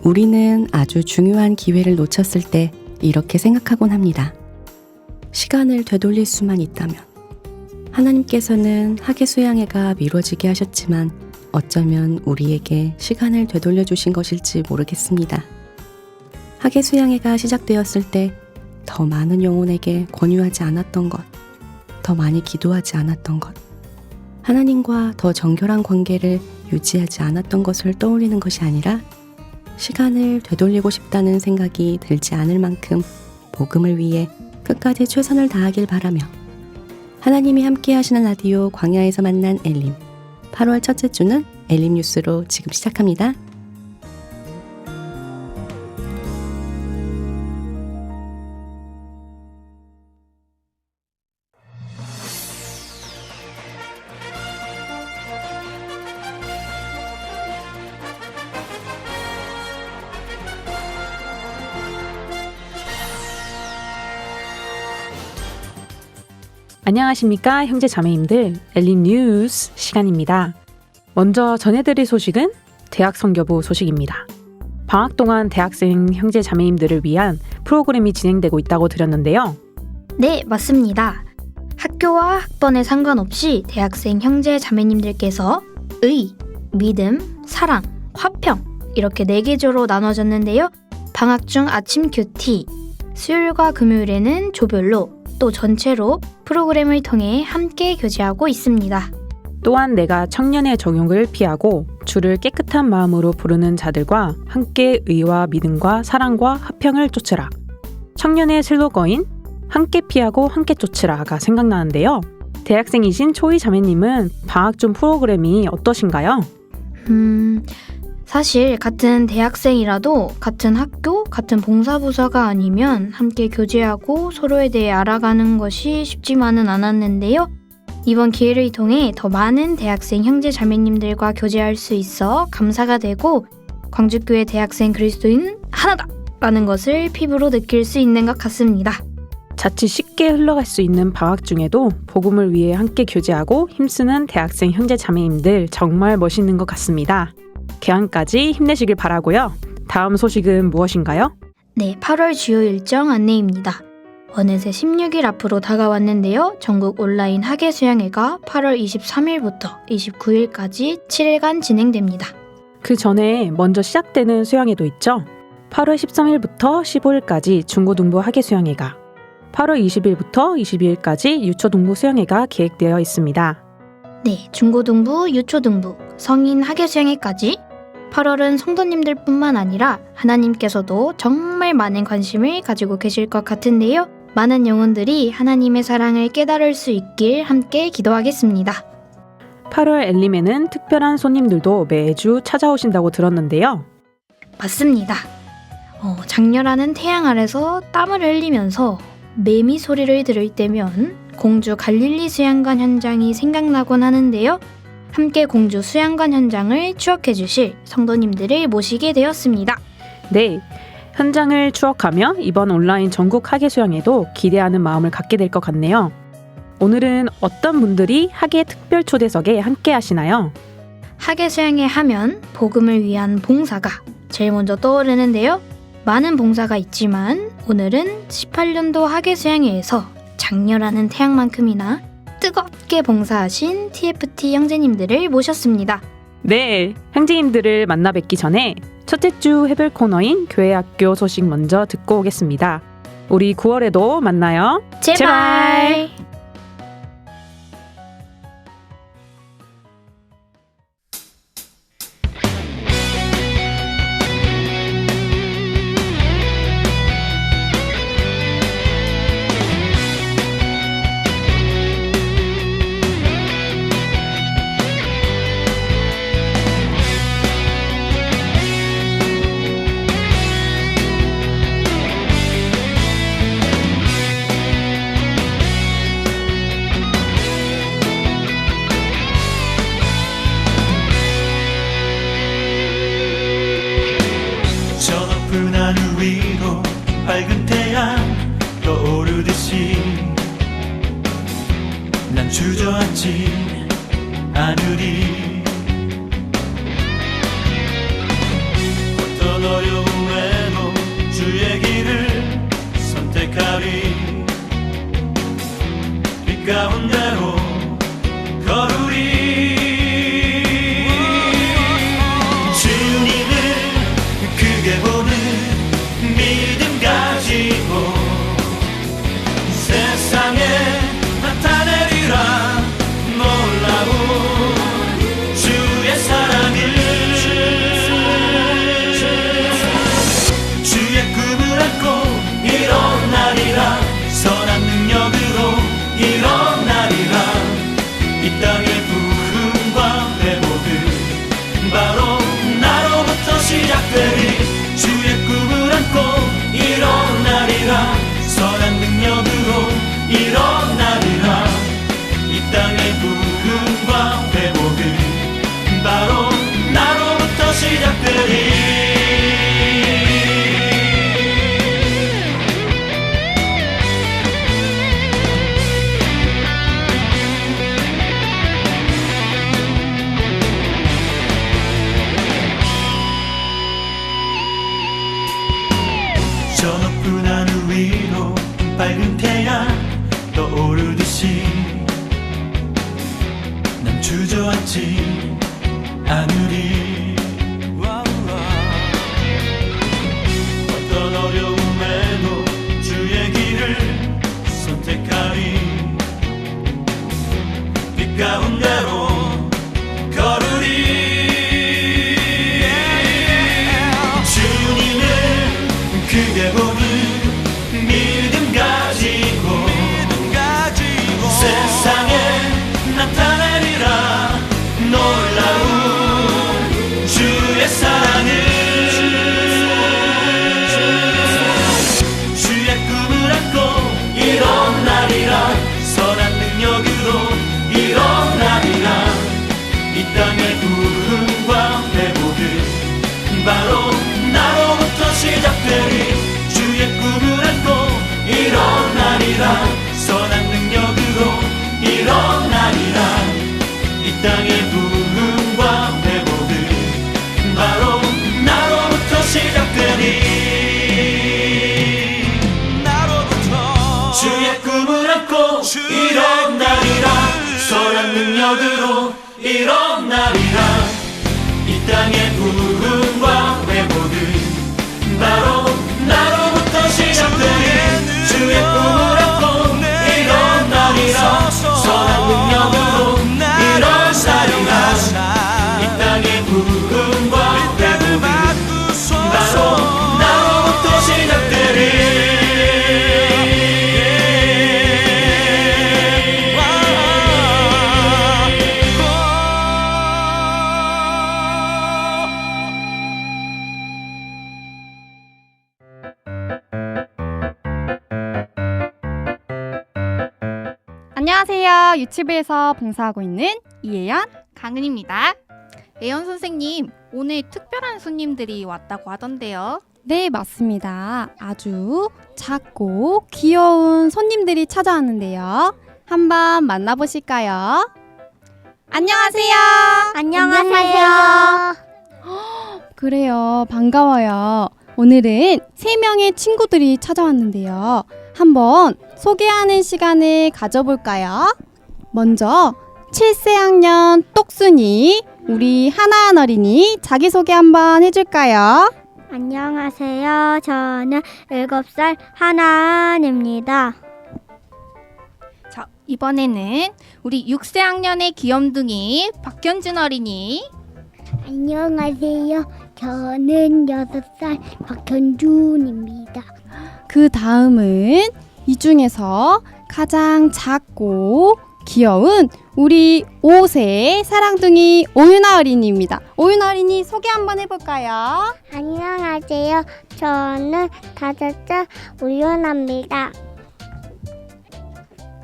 우리는 아주 중요한 기회를 놓쳤을 때 이렇게 생각하곤 합니다. 시간을 되돌릴 수만 있다면. 하나님께서는 학예수양회가 미뤄지게 하셨지만 어쩌면 우리에게 시간을 되돌려 주신 것일지 모르겠습니다. 학예수양회가 시작되었을 때 더 많은 영혼에게 권유하지 않았던 것, 더 많이 기도하지 않았던 것, 하나님과 더 정결한 관계를 유지하지 않았던 것을 떠올리는 것이 아니라 시간을 되돌리고 싶다는 생각이 들지 않을 만큼 복음을 위해 끝까지 최선을 다하길 바라며 하나님이 함께 하시는 라디오 광야에서 만난 엘림 8월 첫째 주는 엘림 뉴스로 지금 시작합니다. 안녕하십니까 형제 자매님들, 엘림 뉴스 시간입니다. 먼저 전해드릴 소식은 대학 선교부 소식입니다. 방학 동안 대학생 형제 자매님들을 위한 프로그램이 진행되고 있다고 들었는데요. 네, 맞습니다. 학교와 학번에 상관없이 대학생 형제 자매님들께서 의, 믿음, 사랑, 화평 이렇게 4계조로 나눠졌는데요. 방학 중 아침 큐티, 수요일과 금요일에는 조별로 또 전체로 프로그램을 통해 함께 교제하고 있습니다. 또한 내가 청년의 정욕을 피하고 주를 깨끗한 마음으로 부르는 자들과 함께 의와 믿음과 사랑과 화평을 쫓으라. 청년의 슬로건인 함께 피하고 함께 쫓으라가 생각나는데요. 대학생이신 초이 자매님은 방학 중 프로그램이 어떠신가요? 사실 같은 대학생이라도 같은 학교, 같은 봉사부서가 아니면 함께 교제하고 서로에 대해 알아가는 것이 쉽지만은 않았는데요. 이번 기회를 통해 더 많은 대학생 형제 자매님들과 교제할 수 있어 감사가 되고 광주교회 대학생 그리스도인 하나다! 라는 것을 피부로 느낄 수 있는 것 같습니다. 자칫 쉽게 흘러갈 수 있는 방학 중에도 복음을 위해 함께 교제하고 힘쓰는 대학생 형제 자매님들 정말 멋있는 것 같습니다. 개항까지 힘내시길 바라고요. 다음 소식은 무엇인가요? 네, 8월 주요 일정 안내입니다. 어느새 16일 앞으로 다가왔는데요. 전국 온라인 학예수양회가 8월 23일부터 29일까지 7일간 진행됩니다. 그 전에 먼저 시작되는 수양회도 있죠. 8월 13일부터 15일까지 중고등부 학예수양회가, 8월 20일부터 22일까지 유초등부 수양회가 계획되어 있습니다. 네, 중고등부, 유초등부, 성인 학예수양회까지 8월은 성도님들뿐만 아니라 하나님께서도 정말 많은 관심을 가지고 계실 것 같은데요. 많은 영혼들이 하나님의 사랑을 깨달을 수 있길 함께 기도하겠습니다. 8월 엘림에는 특별한 손님들도 매주 찾아오신다고 들었는데요. 맞습니다. 장렬하는 태양 아래서 땀을 흘리면서 매미 소리를 들을 때면 공주 갈릴리 수양관 현장이 생각나곤 하는데요. 함께 공주 수양관 현장을 추억해 주실 성도님들을 모시게 되었습니다. 네, 현장을 추억하며 이번 온라인 전국 학예수양회도 기대하는 마음을 갖게 될 것 같네요. 오늘은 어떤 분들이 학예 특별 초대석에 함께 하시나요? 학예수양회 하면 복음을 위한 봉사가 제일 먼저 떠오르는데요. 많은 봉사가 있지만 오늘은 18년도 학예수양회에서 장렬하는 태양만큼이나 뜨겁게 봉사하신 TFT 형제님들을 모셨습니다. 네, 형제님들을 만나 뵙기 전에 첫째 주 해별 코너인 교회학교 소식 먼저 듣고 오겠습니다. 우리 9월에도 만나요. 제발. 하늘 위로 밝은 태양 떠오르듯이 난 주저앉지 않으리. 어떤 어려움 이런 날이라 이 땅의 부흥과 회복은 바로 나로부터 시작되리. 저 높은 하늘 위로 밝은 태양 떠오르듯이 난 주저앉지 않으리. 어떤 어려움에도 주의 길을 선택하리. 빛 가운데로 걸으리. 주님을 크게 보는 믿음 가지고 세상에 나타내리라. 놀라운 주의 사랑을. 주의 꿈을 안고 일어나리라. 선한 능력으로 일어나리라. 이 땅의 부흥과 회복은 바로 나로부터 시작되리. 주의 꿈을 안고 일어나리라. 선한 능력으로 일어나리라. 이 땅의 부흥과 회복은 바로 나로부터 시작되리. 주의 꿈을 안고 일어나리라. 선한 능력으로 일어나리라. 이 땅의 부흥과 회복은 바로 나로부터 시작되리. 주의 꿈을 안고 일어나리라. 선한 능력으로 일어나리라. 이 땅의 부흥과 회복은 바로 나로부터 시작되리. 안녕하세요. 유튜브에서 봉사하고 있는 이혜연, 강은입니다. 예연 선생님, 오늘 특별한 손님들이 왔다고 하던데요. 네, 맞습니다. 아주 작고 귀여운 손님들이 찾아왔는데요. 한번 만나보실까요? 안녕하세요. 안녕하세요. 그래요, 반가워요. 오늘은 3명의 친구들이 찾아왔는데요. 한번 소개하는 시간을 가져볼까요? 먼저 7세 학년 똑순이, 우리 하나한 어린이 자기소개 한번 해줄까요? 안녕하세요. 저는 7살 하나은입니다. 자, 이번에는 우리 6세 학년의 귀염둥이 박현준 어린이. 안녕하세요. 저는 6살 박현준입니다. 그 다음은 이 중에서 가장 작고 귀여운 우리 5세 사랑둥이 오윤아 어린이입니다. 오윤아 어린이 소개 한번 해볼까요? 안녕하세요. 저는 5살 오윤아입니다.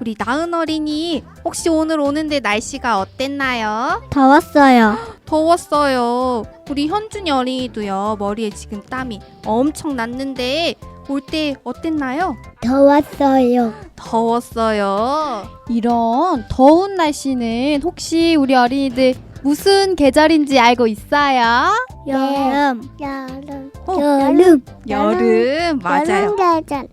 우리 나은 어린이, 혹시 오늘 오는데 날씨가 어땠나요? 더웠어요. 더웠어요. 우리 현준이 어린이도요. 머리에 지금 땀이 엄청 났는데 올 때 어땠나요? 더웠어요. 더웠어요. 이런 더운 날씨는 혹시 우리 어린이들 무슨 계절인지 알고 있어요? 여름. 어, 여름 맞아요. 계절.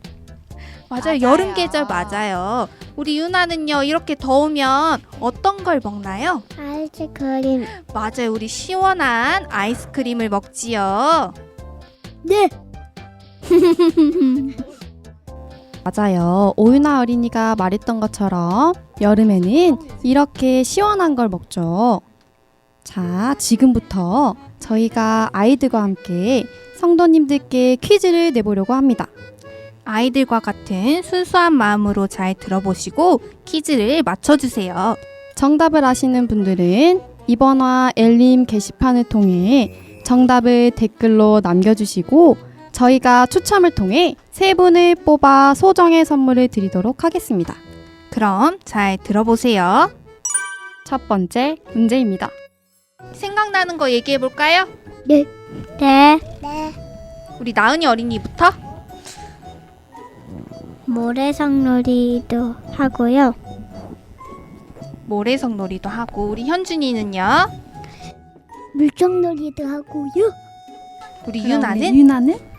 맞아요. 여름 계절 맞아요. 우리 유나는요, 이렇게 더우면 어떤 걸 먹나요? 아이스크림. 맞아요. 우리 시원한 아이스크림을 먹지요. 네. 맞아요. 오윤아 어린이가 말했던 것처럼 여름에는 이렇게 시원한 걸 먹죠. 자, 지금부터 저희가 아이들과 함께 성도님들께 퀴즈를 내보려고 합니다. 아이들과 같은 순수한 마음으로 잘 들어보시고 퀴즈를 맞춰주세요. 정답을 아시는 분들은 이번화 엘림 게시판을 통해 정답을 댓글로 남겨주시고 저희가 추첨을 통해 세 분을 뽑아 소정의 선물을 드리도록 하겠습니다. 그럼 잘 들어보세요. 첫 번째 문제입니다. 생각나는 거 얘기해 볼까요? 네. 우리 나은이 어린이부터. 모래성놀이도 하고요. 모래성놀이도 하고 우리 현준이는요? 물총놀이도 하고요. 우리 그다음에 유나는? 유나는?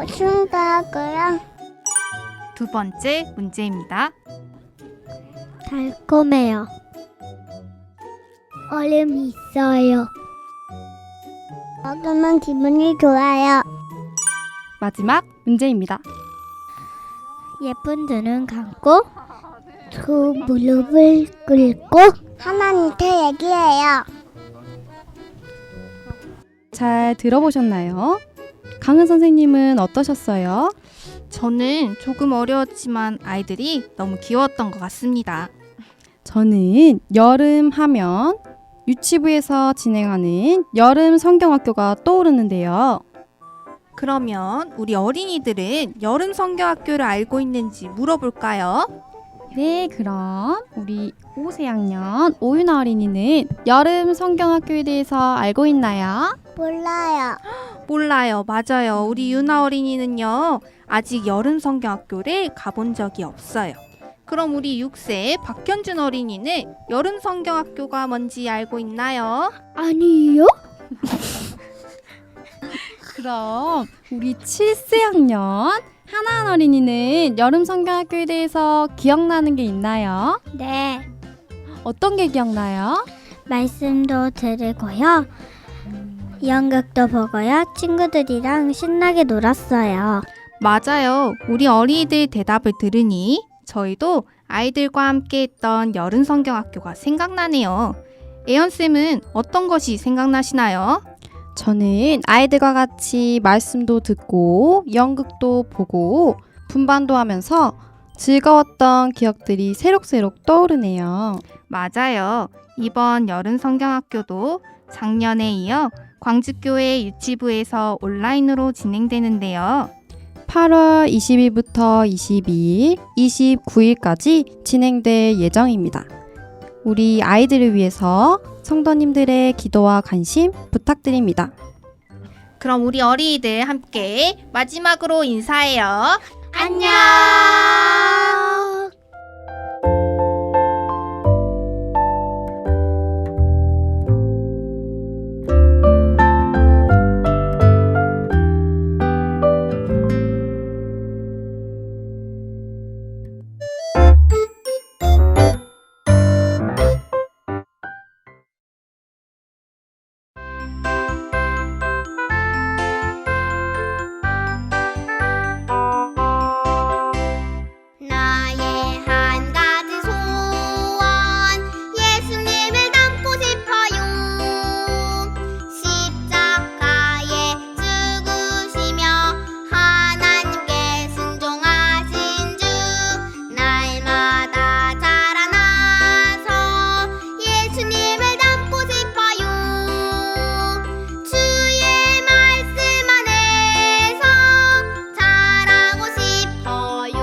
춤도 하고요. 두 번째 문제입니다. 달콤해요. 얼음이 있어요. 먹으면 기분이 좋아요. 마지막 문제입니다. 예쁜 눈은 감고 두 무릎을 꿇고 하나님께 얘기해요. 잘 들어보셨나요? 강은 선생님은 어떠셨어요? 저는 조금 어려웠지만 아이들이 너무 귀여웠던 것 같습니다. 저는 여름 하면 유치부에서 진행하는 여름 성경학교가 떠오르는데요. 그러면 우리 어린이들은 여름 성경학교를 알고 있는지 물어볼까요? 네, 그럼 우리 5세학년 오윤아 어린이는 여름 성경학교에 대해서 알고 있나요? 몰라요. 몰라요. 맞아요. 우리 유나 어린이는요. 아직 여름 성경학교를 가본 적이 없어요. 그럼 우리 6세 박현준 어린이는 여름 성경학교가 뭔지 알고 있나요? 아니요? 그럼 우리 7세학년 하나한 어린이는 여름 성경학교에 대해서 기억나는 게 있나요? 네. 어떤 게 기억나요? 말씀도 들으고요. 연극도 보고요. 친구들이랑 신나게 놀았어요. 맞아요. 우리 어린이들 대답을 들으니 저희도 아이들과 함께 했던 여름 성경학교가 생각나네요. 애연쌤은 어떤 것이 생각나시나요? 저는 아이들과 같이 말씀도 듣고 연극도 보고 분반도 하면서 즐거웠던 기억들이 새록새록 떠오르네요. 맞아요. 이번 여름 성경학교도 작년에 이어 광주교회 유치부에서 온라인으로 진행되는데요. 8월 20일부터 22일, 29일까지 진행될 예정입니다. 우리 아이들을 위해서 성도님들의 기도와 관심 부탁드립니다. 그럼 우리 어린이들 함께 마지막으로 인사해요. 안녕. 나의 한 가지 소원 예수님을 닮고 싶어요. 십자가에 죽으시며 하나님께 순종하신 주 날마다 자라나서 예수님을 닮고 싶어요. 주의 말씀 안에서 자라고 싶어요.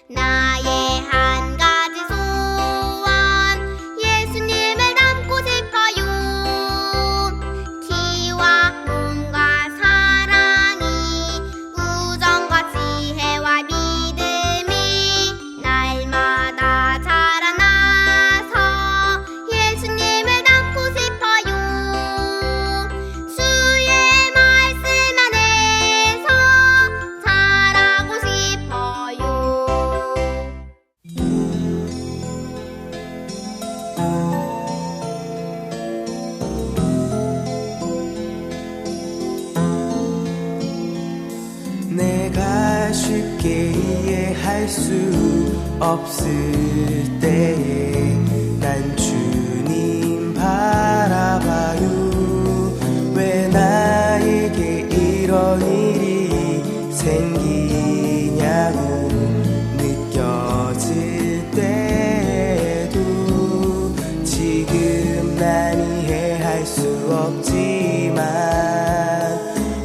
나의 한 가지 소원 예수님을 닮고 싶어요. 키와 몸과 사랑이 우정과 지혜와 믿음이 날마다 자라나서 예수님을 닮고 싶어요. 주의 말씀 안에서 자라고 싶어요. 내가 쉽게 이해할 수 없을 때에 난 주님 바라봐요. 왜 나에게 이런 일이 생기냐고 느껴질 때도 지금 난 이해할 수 없지만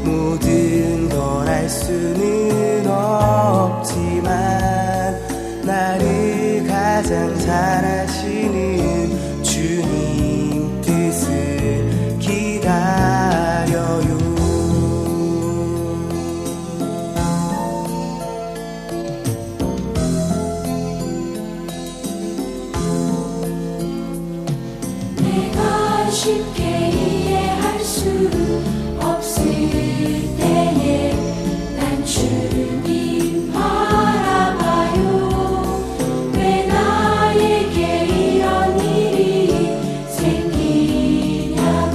모든 걸 알 수는 쉽게 이해할 수 없을 때에 난 주님 바라봐요. 왜 나에게 이런 일이 생기냐고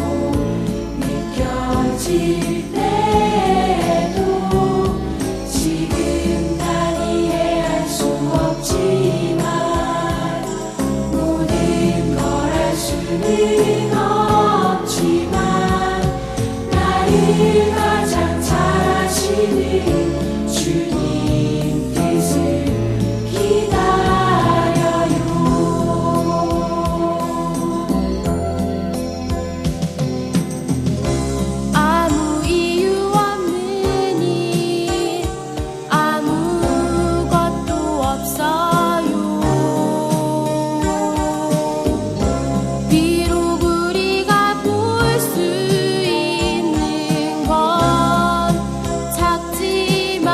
느껴질 때도 지금 난 이해할 수 없지만 모든 걸 알 수는 없지만 나를 가장 잘 아시는 주님 뜻을 기다려요. 아무 이유 없는 일 아무것도 없어요. 비록 우리가 볼 수 있는 건 작지만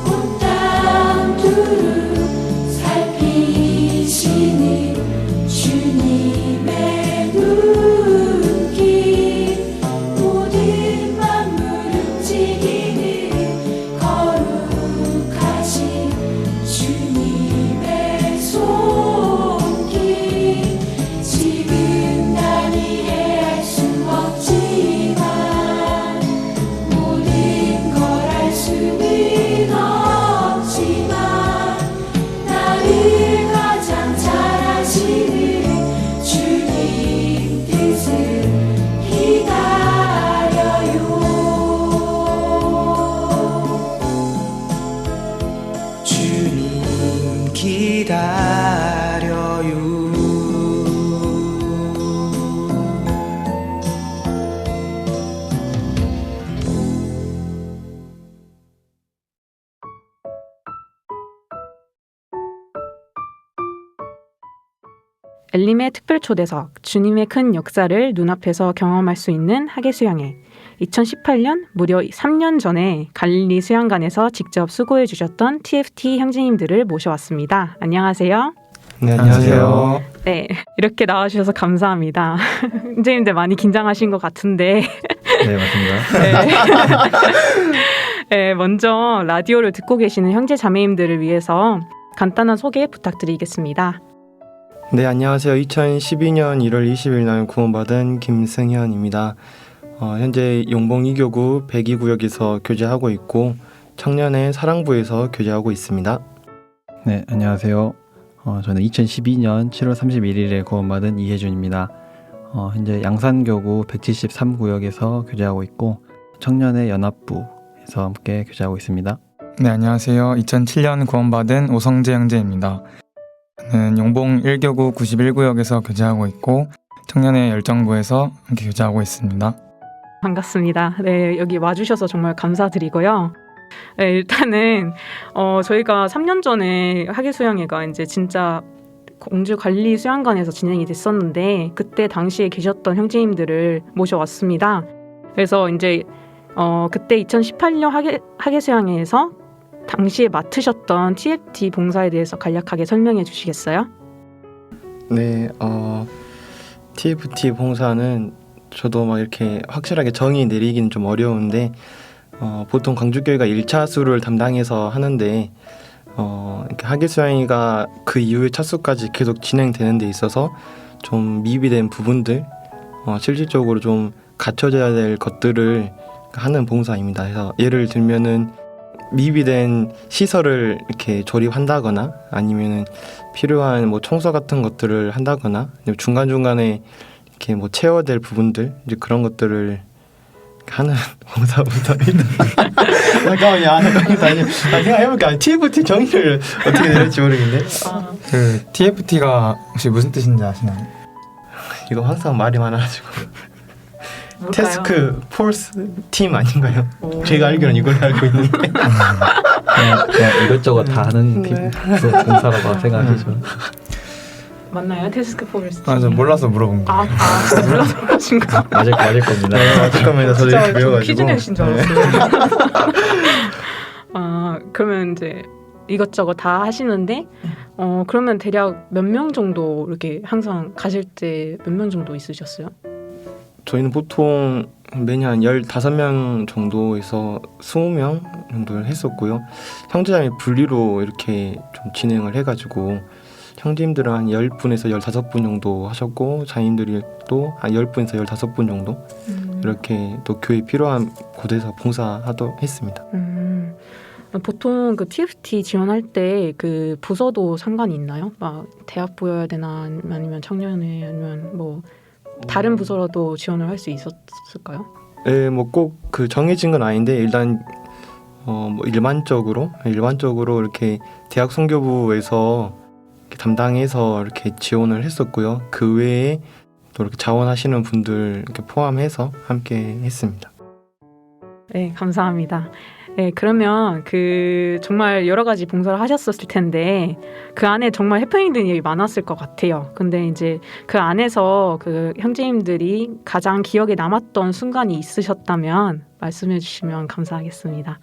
온 땅 두루 살피시는 주님의 눈길 모든 만물 움직이는 거룩하신 주님의 손길 지금 난 이해할 수 없지만 모든 걸 알 수는 없지만 나를 가장 잘 아시는 주님 뜻을 기다려요. 주님 기다려요. 엘림의 특별 초대석, 주님의 큰 역사를 눈앞에서 경험할 수 있는 학예 수양회. 2018년 무려 3년 전에 갈릴리 수양관에서 직접 수고해 주셨던 TFT 형제님들을 모셔왔습니다. 안녕하세요. 네, 안녕하세요. 네, 이렇게 나와주셔서 감사합니다. 형제님들 많이 긴장하신 것 같은데 네, 맞습니다. 네, 먼저 라디오를 듣고 계시는 형제 자매님들을 위해서 간단한 소개 부탁드리겠습니다. 네, 안녕하세요. 2012년 1월 20일 날 구원받은 김승현입니다. 현재 용봉 2교구 102구역에서 교제하고 있고 청년의 사랑부에서 교제하고 있습니다. 네, 안녕하세요. 저는 2012년 7월 31일에 구원받은 이혜준입니다. 현재 양산교구 173구역에서 교제하고 있고 청년의 연합부에서 함께 교제하고 있습니다. 네, 안녕하세요. 2007년 구원받은 오성재 형제입니다. 저는 용봉 1교구 91구역에서 교제하고 있고 청년의 열정부에서 함께 교제하고 있습니다. 반갑습니다. 네, 여기 와주셔서 정말 감사드리고요. 네, 일단은 저희가 3년 전에 학예 수양회가 이제 진짜 공주 관리 수양관에서 진행이 됐었는데 그때 당시에 계셨던 형제님들을 모셔왔습니다. 그래서 이제 그때 2018년 학예 수양회에서 당시에 맡으셨던 TFT 봉사에 대해서 간략하게 설명해 주시겠어요? 네, TFT 봉사는 저도 막 이렇게 확실하게 정의 내리기는 좀 어려운데 보통 광주교회가 1차 수를 담당해서 하는데 이렇게 학예 수양회가 그 이후의 차수까지 계속 진행되는 데 있어서 좀 미비된 부분들 실질적으로 좀 갖춰져야 될 것들을 하는 봉사입니다. 그래서 예를 들면은 미비된 시설을 이렇게 조립한다거나 아니면은 필요한 뭐 청소 같은 것들을 한다거나 중간중간에 이렇게 뭐 채워야 될 부분들 이제 그런 것들을 하는 봉사입니다. 잠깐만요. 생각해볼까? TFT 정의를 어떻게 내릴지 모르겠네. 그 TFT가 혹시 무슨 뜻인지 아시나요? 이거 항상 말이 많아가지고 뭘까요? 태스크 포스 팀 아닌가요? 제가 알기로는 이걸 알고 있는데 그냥 이것저것 다 하는 팀 봉사라고 생각하시죠. 맞나요? 태스크 포스. 저 몰라서 물어본 거예요. 진짜 몰라서 그러신 거. 맞을 겁니다. 맞을 겁니다. 저도 이렇게 배워가지고. 퀴즈 내신 줄 알았어요. 그러면 이제 이것저것 다 하시는데 그러면 대략 몇 명 정도 이렇게 항상 가실 때 몇 명 정도 있으셨어요? 저희는 보통 매년 15명 정도에서 20명 정도를 했었고요. 형제자매 분리로 이렇게 좀 진행을 해가지고 형제님들은 한 10분에서 15분 정도 하셨고 자매님들이 또 한 10분에서 15분 정도 이렇게 또 교회 필요한 곳에서 봉사하도록 했습니다. 보통 그 TFT 지원할 때 그 부서도 상관이 있나요? 막 대학부여야 되나 아니면 청년회 아니면 뭐 다른 부서라도 지원을 할 수 있었을까요? 네, 뭐 꼭 그 정해진 건 아닌데 일단 뭐 일반적으로 이렇게 대학 선교부에서 이렇게 담당해서 이렇게 지원을 했었고요. 그 외에 또 이렇게 자원하시는 분들 이렇게 포함해서 함께 했습니다. 네, 감사합니다. 네, 그러면 그 정말 여러 가지 봉사를 하셨었을 텐데 그 안에 정말 해프닝된 일이 많았을 것 같아요. 근데 이제 그 안에서 그 형제님들이 가장 기억에 남았던 순간이 있으셨다면 말씀해 주시면 감사하겠습니다.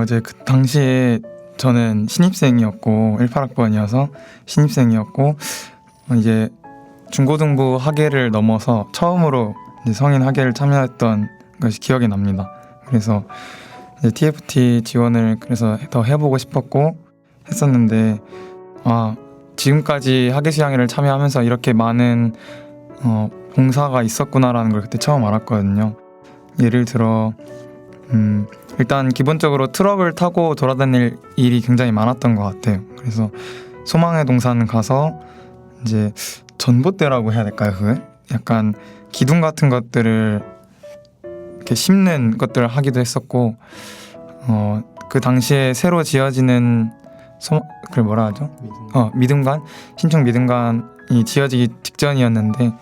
이제 그 당시에 저는 신입생이었고 18학번이어서 신입생이었고 이제 중고등부 학예를 넘어서 처음으로 이제 성인 학예를 참여했던 것이 기억이 납니다. 그래서 이제 TFT 지원을 그래서 더 해보고 싶었고 했었는데 지금까지 학예 수양회를 참여하면서 이렇게 많은 봉사가 있었구나라는 걸 그때 처음 알았거든요. 예를 들어 일단 기본적으로 트럭을 타고 돌아다닐 일이 굉장히 많았던 것 같아요. 그래서 소망의 동산 가서 이제 전봇대라고 해야 될까요? 그게 약간 기둥 같은 것들을 이렇게 심는 것들을 하기도 했었고 그 당시에 새로 지어지는 그걸 뭐라 하죠? 믿음관? 신청 믿음관이 지어지기 직전이었는데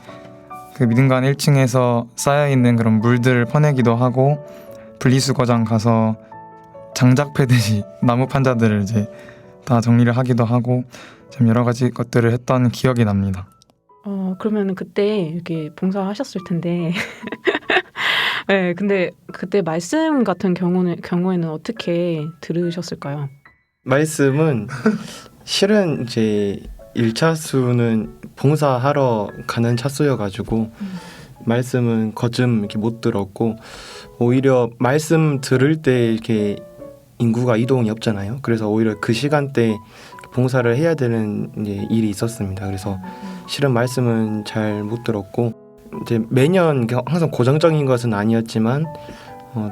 그 믿음관 1층에서 쌓여있는 그런 물들을 퍼내기도 하고 분리수거장 가서 장작 패듯이 나무 판자들을 이제 다 정리를 하기도 하고 좀 여러 가지 것들을 했던 기억이 납니다. 그러면 그때 이렇게 봉사하셨을 텐데 네, 근데 그때 말씀 같은 경우에는 어떻게 들으셨을까요? 말씀은 실은 이제 1차수는 봉사하러 가는 차수여가지고 말씀은 거즘 이렇게 못 들었고 오히려 말씀 들을 때 이렇게 인구가 이동이 없잖아요. 그래서 오히려 그 시간대 봉사를 해야 되는 이제 일이 있었습니다. 그래서 실은 말씀은 잘 못 들었고 이제 매년 항상 고정적인 것은 아니었지만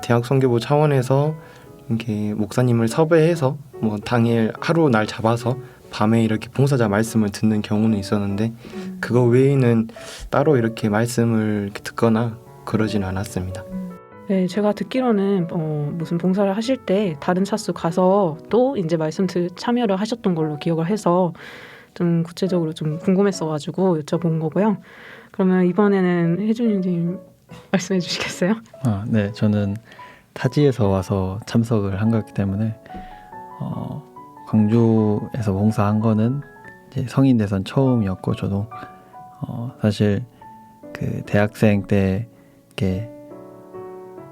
대학 선교부 차원에서 이렇게 목사님을 섭외해서 뭐 당일 하루 날 잡아서 밤에 이렇게 봉사자 말씀을 듣는 경우는 있었는데 그거 외에는 따로 이렇게 말씀을 이렇게 듣거나 그러진 않았습니다. 네, 제가 듣기로는 무슨 봉사를 하실 때 다른 차수 가서 또 이제 말씀 참여를 하셨던 걸로 기억을 해서 좀 구체적으로 좀 궁금했어가지고 여쭤본 거고요. 그러면 이번에는 혜준님 말씀해 주시겠어요? 네, 저는 타지에서 와서 참석을 한 거기 때문에 광주에서 봉사한 거는 이제 성인 돼선 처음이었고 저도 사실 그 대학생 때 이렇게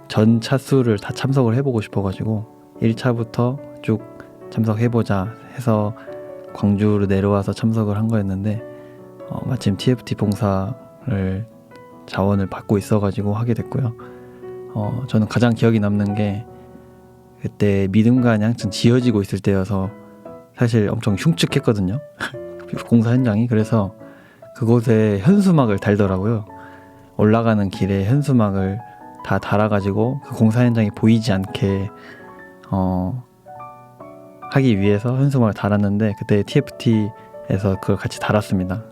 전 차수를 다 참석을 해보고 싶어가지고 1차부터 쭉 참석해보자 해서 광주로 내려와서 참석을 한 거였는데 마침 TFT 봉사를 자원을 받고 있어가지고 하게 됐고요. 저는 가장 기억이 남는 게 그때 믿음관이 한창 지어지고 있을 때여서 사실 엄청 흉측했거든요. 공사 현장이. 그래서 그곳에 현수막을 달더라고요. 올라가는 길에 현수막을 다 달아가지고 그 공사 현장이 보이지 않게 하기 위해서 현수막을 달았는데 그때 TFT에서 그걸 같이 달았습니다.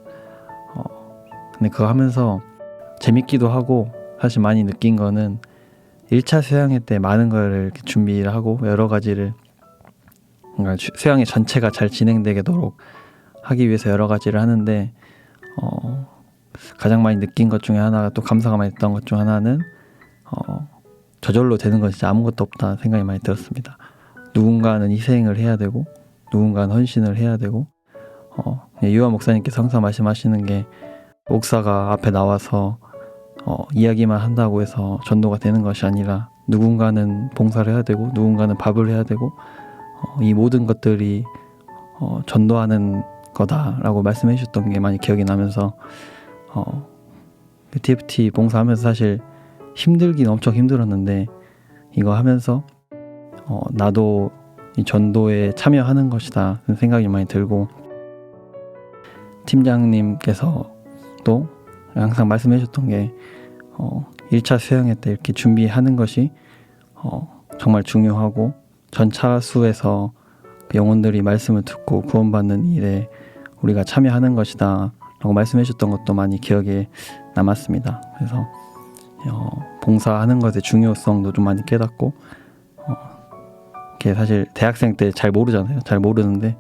근데 그거 하면서 재밌기도 하고 사실 많이 느낀 거는 1차 수양회 때 많은 걸 준비를 하고 여러 가지를 뭔가 수양회 전체가 잘 진행되도록 하기 위해서 여러 가지를 하는데 가장 많이 느낀 것 중에 하나가 또 감사가 많이 됐던 것 중 하나는 저절로 되는 건 진짜 아무것도 없다 생각이 많이 들었습니다. 누군가는 희생을 해야 되고 누군가는 헌신을 해야 되고 유아 목사님께서 항상 말씀하시는 게 목사가 앞에 나와서 이야기만 한다고 해서 전도가 되는 것이 아니라 누군가는 봉사를 해야 되고 누군가는 밥을 해야 되고 이 모든 것들이 전도하는 거다라고 말씀해 주셨던 게 많이 기억이 나면서 그 TFT 봉사하면서 사실 힘들긴 엄청 힘들었는데 이거 하면서 나도 이 전도에 참여하는 것이다 그런 생각이 많이 들고, 팀장님께서 또 항상 말씀해 주셨던 게 1차 수양회 때 이렇게 준비하는 것이 정말 중요하고 전차수에서 그 영혼들이 말씀을 듣고 구원받는 일에 우리가 참여하는 것이다 라고 말씀해 주셨던 것도 많이 기억에 남았습니다. 그래서 봉사하는 것의 중요성도 좀 많이 깨닫고, 이게 사실 대학생 때 잘 모르잖아요. 잘 모르는데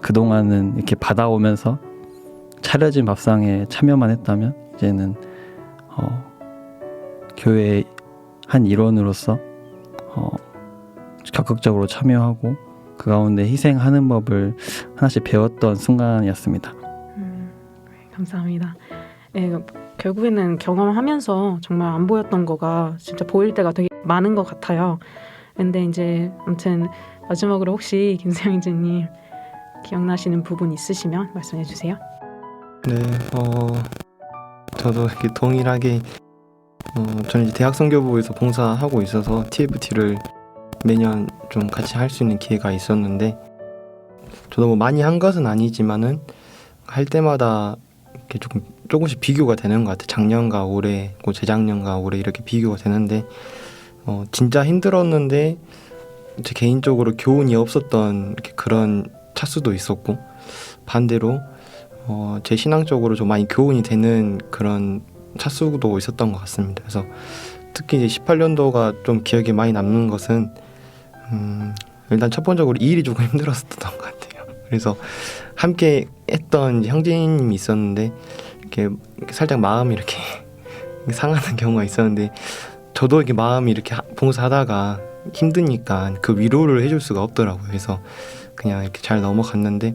그동안은 이렇게 받아오면서 차려진 밥상에 참여만 했다면 이제는 교회의 한 일원으로서 적극적으로 참여하고 그 가운데 희생하는 법을 하나씩 배웠던 순간이었습니다. 감사합니다. 네, 결국에는 경험하면서 정말 안 보였던 거가 진짜 보일 때가 되게 많은 것 같아요. 근데 이제 아무튼 마지막으로 혹시 김수영이님 기억나시는 부분 있으시면 말씀해 주세요. 네, 저도 이렇게 동일하게 저는 이제 대학선교부에서 봉사하고 있어서 TFT를 매년 좀 같이 할 수 있는 기회가 있었는데, 저도 뭐 많이 한 것은 아니지만은 할 때마다 이렇게 조금씩 비교가 되는 것 같아요. 작년과 올해, 재작년과 올해 이렇게 비교가 되는데, 진짜 힘들었는데 제 개인적으로 교훈이 없었던 이렇게 그런 차수도 있었고, 반대로 제 신앙적으로 좀 많이 교훈이 되는 그런 차수도 있었던 것 같습니다. 그래서 특히 이제 18년도가 좀 기억에 많이 남는 것은 일단 첫 번째로 이 일이 조금 힘들었었던 것 같아요. 그래서 함께 했던 형제님이 있었는데 이렇게 살짝 마음이 이렇게 상하는 경우가 있었는데, 저도 이렇게 마음이 이렇게 봉사하다가 힘드니까 그 위로를 해줄 수가 없더라고요. 그래서 그냥 이렇게 잘 넘어갔는데,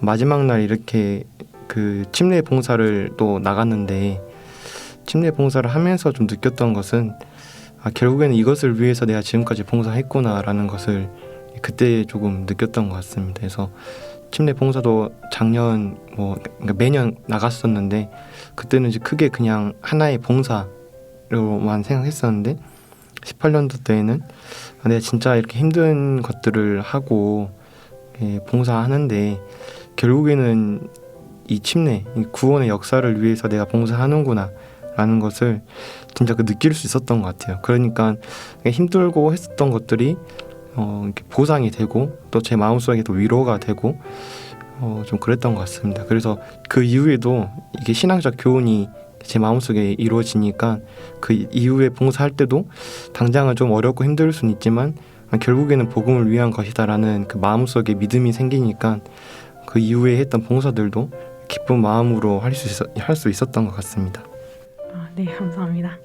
마지막 날 이렇게 그 침례 봉사를 또 나갔는데, 침례 봉사를 하면서 좀 느꼈던 것은 결국에는 이것을 위해서 내가 지금까지 봉사했구나라는 것을 그때 조금 느꼈던 것 같습니다. 그래서 침례 봉사도 작년 그러니까 매년 나갔었는데, 그때는 이제 크게 그냥 하나의 봉사로만 생각했었는데, 18년도 때에는 내가 진짜 이렇게 힘든 것들을 하고 봉사하는데 결국에는 이 침례, 이 구원의 역사를 위해서 내가 봉사하는구나 라는 것을 진짜 느낄 수 있었던 것 같아요. 그러니까 힘들고 했었던 것들이 이렇게 보상이 되고 또 제 마음속에도 위로가 되고 좀 그랬던 것 같습니다. 그래서 그 이후에도 이게 신앙적 교훈이 제 마음속에 이루어지니까 그 이후에 봉사할 때도 당장은 좀 어렵고 힘들 수는 있지만 결국에는 복음을 위한 것이다라는 그 마음속에 믿음이 생기니까 그 이후에 했던 봉사들도 기쁜 마음으로 할 수 있었던 것 같습니다. 네, 감사합니다.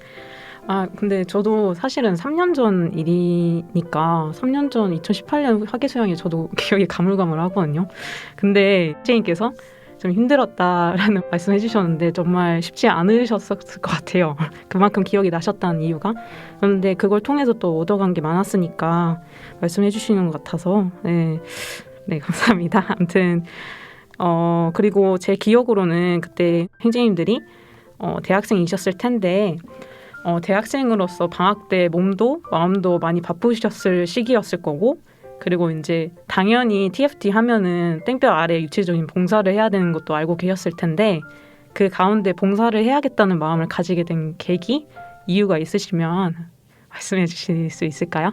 근데 저도 사실은 3년 전 일이니까 3년 전 2018년 화계수양에 저도 기억이 가물가물하거든요. 근데 선생님께서 좀 힘들었다라는 말씀해 주셨는데 정말 쉽지 않으셨을 것 같아요. 그만큼 기억이 나셨다는 이유가. 그런데 그걸 통해서 또 얻어간 게 많았으니까 말씀해 주시는 것 같아서 네, 감사합니다. 아무튼 그리고 제 기억으로는 그때 행제님들이 대학생이셨을 텐데 대학생으로서 방학 때 몸도 마음도 많이 바쁘셨을 시기였을 거고, 그리고 이제 당연히 TFT 하면은 땡볕 아래 유치적인 봉사를 해야 되는 것도 알고 계셨을 텐데, 그 가운데 봉사를 해야겠다는 마음을 가지게 된 계기, 이유가 있으시면 말씀해 주실 수 있을까요?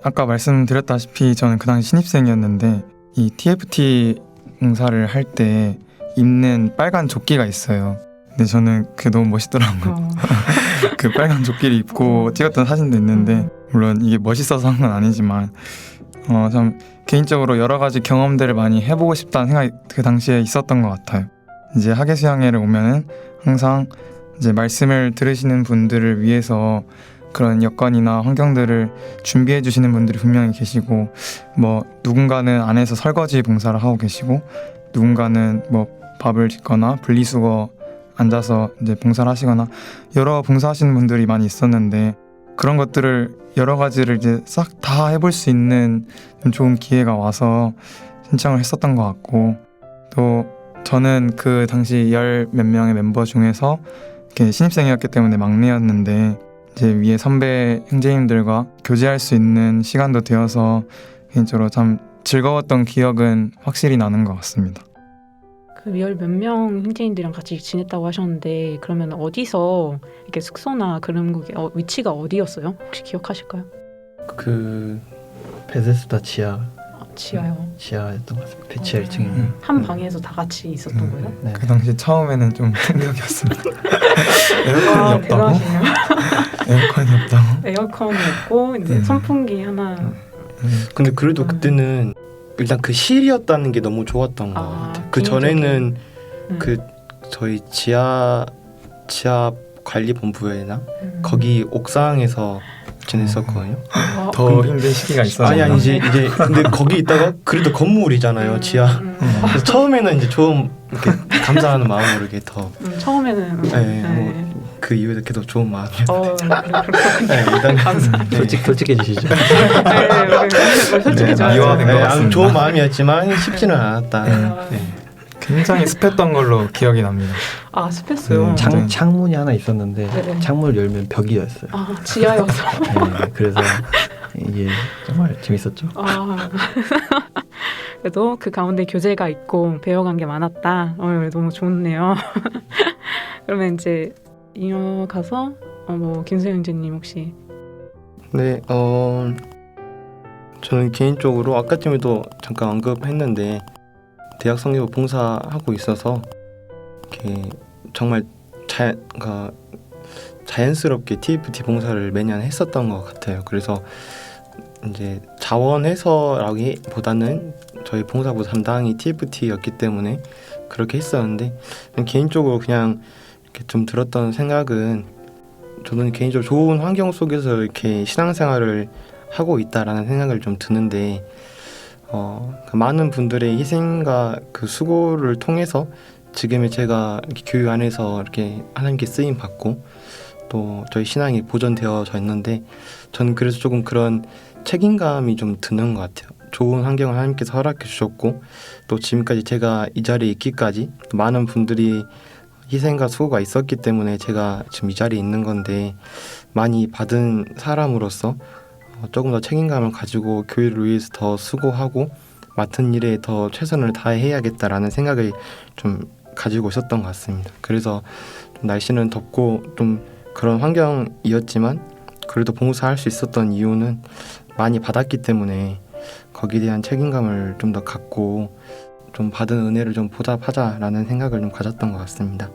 아까 말씀드렸다시피 저는 그 당시 신입생이었는데 이 TFT 봉사를 할 때 입는 빨간 조끼가 있어요. 근데 저는 그게 너무 멋있더라고요. 그 빨간 조끼를 입고 찍었던 사진도 있는데, 물론 이게 멋있어서 한 건 아니지만 참 개인적으로 여러 가지 경험들을 많이 해보고 싶다는 생각이 그 당시에 있었던 것 같아요. 이제 하계수양회를 오면은 항상 이제 말씀을 들으시는 분들을 위해서 그런 여건이나 환경들을 준비해 주시는 분들이 분명히 계시고, 누군가는 안에서 설거지 봉사를 하고 계시고, 누군가는 밥을 짓거나 분리수거 앉아서 이제 봉사를 하시거나 여러 봉사하시는 분들이 많이 있었는데, 그런 것들을 여러 가지를 이제 싹 다 해볼 수 있는 좀 좋은 기회가 와서 신청을 했었던 것 같고, 또 저는 그 당시 10 몇 명의 멤버 중에서 이렇게 신입생이었기 때문에 막내였는데 이제 위에 선배 형제님들과 교제할 수 있는 시간도 되어서 개인적으로 참 즐거웠던 기억은 확실히 나는 것 같습니다. 그 리얼 몇 명 형제님들이랑 같이 지냈다고 하셨는데 그러면 어디서 이렇게 숙소나 그런 곳 위치가 어디였어요? 혹시 기억하실까요? 그 베데스다 지하요. 지하였던 것 같습니다. 배치 1층에. 한 방에서 다 같이 있었던 거예요? 네. 그 당시 처음에는 좀 충격이었습니다. 에어컨이 아, 없다고? 대단하시네요. 에어컨이 없다고? 에어컨이 없고 이제 선풍기 하나. 근데 그래도 그때는 일단 그 실이었다는 게 너무 좋았던 것 같아요. 그 전에는 그 저희 지하 관리본부에나 거기 옥상에서 지냈었거든요. 더 힘든 시기가 있었나요? 아니 이제 근데 거기 있다가 그래도 건물이잖아요, 지하. 그래서 처음에는 이제 좀 이렇게 감사하는 마음으로 이렇게 더. 처음에는. 네. 그 이후에도 계속 좋은 마음이었어요. 네, 일단 솔직해지시죠. 솔직히 미화된 것 같습니다. 좋은 마음이었지만 쉽지는 않았다. 네. 굉장히 습했던 걸로 기억이 납니다. 아, 습했어요. 창문이 하나 있었는데 네네. 창문을 열면 벽이었어요. 아, 지하여서. 네, 그래서 이게 정말 재밌었죠. 아. 그래도 그 가운데 교재가 있고 배워간 게 많았다. 너무 좋네요. 그러면 이제 이어가서 뭐 김수영 형제님 혹시. 네, 저는 개인적으로 아까쯤에도 잠깐 언급했는데 대학 성교부 봉사하고 있어서 이렇게 정말 자연스럽게 TFT 봉사를 매년 했었던 것 같아요. 그래서 이제 자원해서라기보다는 저희 봉사부 담당이 TFT였기 때문에 그렇게 했었는데 개인적으로 그냥 이렇게 좀 들었던 생각은 저는 개인적으로 좋은 환경 속에서 이렇게 신앙생활을 하고 있다라는 생각을 좀 드는데 많은 분들의 희생과 그 수고를 통해서 지금의 제가 이렇게 교회 안에서 이렇게 하나님께 쓰임 받고 또 저희 신앙이 보존되어져 있는데 저는 그래서 조금 그런 책임감이 좀 드는 것 같아요. 좋은 환경을 하나님께서 허락해 주셨고 또 지금까지 제가 이 자리에 있기까지 많은 분들이 희생과 수고가 있었기 때문에 제가 지금 이 자리에 있는 건데 많이 받은 사람으로서 조금 더 책임감을 가지고 교회를 위해서 더 수고하고 맡은 일에 더 최선을 다해야겠다라는 생각을 좀 가지고 있었던 것 같습니다. 그래서 좀 날씨는 덥고 좀 그런 환경이었지만 그래도 봉사할 수 있었던 이유는 많이 받았기 때문에 거기에 대한 책임감을 좀 더 갖고 좀 받은 은혜를 좀 보답하자라는 생각을 좀 가졌던 것 같습니다.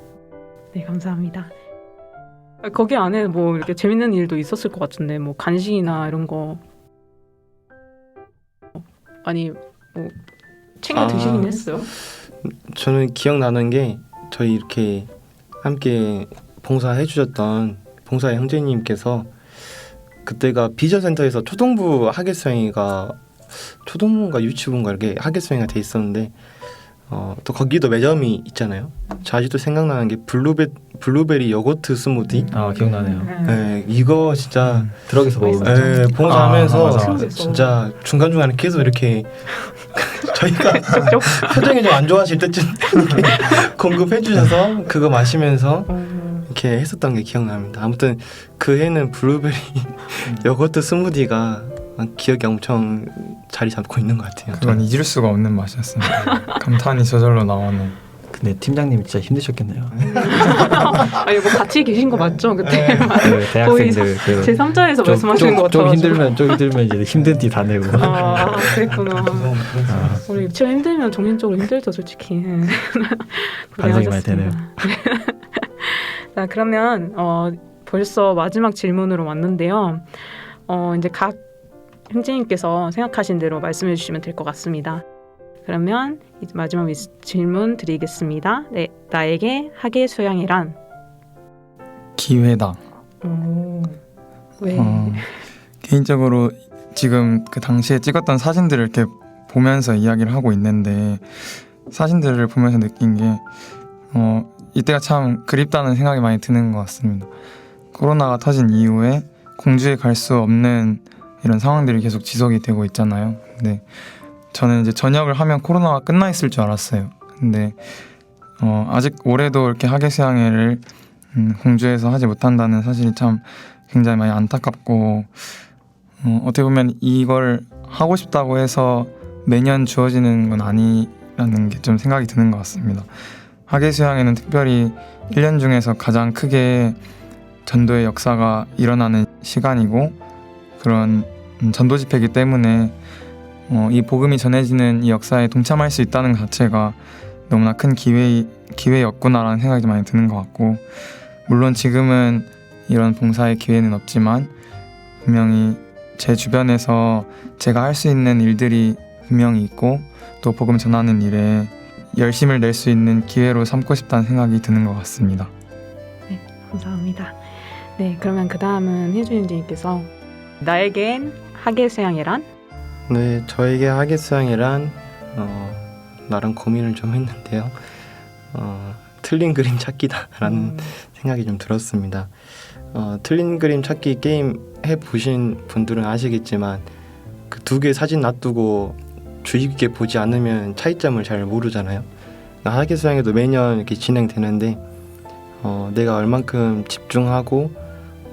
네, 감사합니다. 거기 안에 뭐 이렇게 재밌는 일도 있었을 것 같은데 뭐 간식이나 이런 거 아니 뭐 챙겨 드시긴 했어요? 저는 기억나는 게 저희 이렇게 함께 봉사해 주셨던 봉사의 형제님께서 그때가 비전센터에서 초등부 하계수행위가 초등부인가 유치부인가 이렇게 하계수행위가 돼 있었는데 또 거기도 매점이 있잖아요. 저 아직도 생각나는 게 블루베리 요거트 스무디. 아, 기억나네요. 네, 이거 진짜 트럭에서 먹으면 네, 봉사하면서 맞아. 진짜 중간중간에 계속 이렇게 저희가 표정이 좀 안 좋아질 때쯤 공급해 주셔서 그거 마시면서 이렇게 했었던 게 기억납니다. 아무튼 그 해는 블루베리 요거트 스무디가 기억이 엄청 자리 잡고 있는 것 같아요. 그건 잊을 수가 없는 맛이었습니다. 감탄이 저절로 나오는. 근데 팀장님 진짜 힘드셨겠네요. 아니 뭐 같이 계신 거 맞죠? 그때 그 대학생들 제 3자에서 말씀하시는 것 같아요. 좀 힘들면 이제 힘든 티 다 내고. 아, 그랬구나. 우리 입치가 힘들면 정신적으로 힘들죠, 솔직히. 반성이 많이 되네요. 자, 그러면 벌써 마지막 질문으로 왔는데요. 이제 각 형제님께서 생각하신 대로 말씀해 주시면 될 것 같습니다. 그러면 이제 마지막 질문 드리겠습니다. 네, 나에게 학예 수양이란? 기회다. 왜? 개인적으로 지금 그 당시에 찍었던 사진들을 이렇게 보면서 이야기를 하고 있는데 사진들을 보면서 느낀 게 이때가 참 그립다는 생각이 많이 드는 것 같습니다. 코로나가 터진 이후에 공주에 갈 수 없는 이런 상황들이 계속 지속이 되고 있잖아요. 근데 저는 이제 전역을 하면 코로나가 끝나 있을 줄 알았어요. 근데 아직 올해도 이렇게 학예수양회를 공주에서 하지 못한다는 사실이 참 굉장히 많이 안타깝고, 어떻게 보면 이걸 하고 싶다고 해서 매년 주어지는 건 아니라는 게 좀 생각이 드는 것 같습니다. 학예수양회는 특별히 1년 중에서 가장 크게 전도의 역사가 일어나는 시간이고, 그런 전도 집회이기 때문에 이 복음이 전해지는 이 역사에 동참할 수 있다는 것 자체가 너무나 큰 기회였구나라는 생각이 좀 많이 드는 것 같고, 물론 지금은 이런 봉사의 기회는 없지만 분명히 제 주변에서 제가 할 수 있는 일들이 분명히 있고, 또 복음 전하는 일에 열심을 낼 수 있는 기회로 삼고 싶다는 생각이 드는 것 같습니다. 네, 감사합니다. 네, 그러면 그 다음은 혜준님께서 나에겐 학예수양회란? 네, 저에게 학예수양회란 나름 고민을 좀 했는데요. 틀린 그림 찾기다라는 생각이 좀 들었습니다. 틀린 그림 찾기 게임 해보신 분들은 아시겠지만 그 두 개 사진 놔두고 주의 깊게 보지 않으면 차이점을 잘 모르잖아요. 학예수양회도 매년 이렇게 진행되는데 내가 얼만큼 집중하고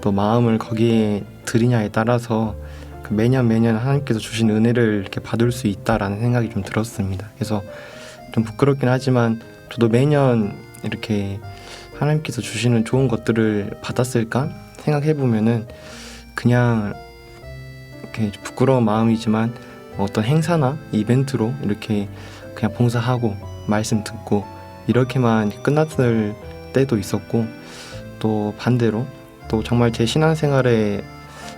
또 마음을 거기에 들이냐에 따라서 그 매년 하나님께서 주신 은혜를 이렇게 받을 수 있다라는 생각이 좀 들었습니다. 그래서 좀 부끄럽긴 하지만 저도 매년 이렇게 하나님께서 주시는 좋은 것들을 받았을까 생각해 보면은 그냥 이렇게 부끄러운 마음이지만 어떤 행사나 이벤트로 이렇게 그냥 봉사하고 말씀 듣고 이렇게만 끝났을 때도 있었고, 또 반대로 또 정말 제 신앙생활에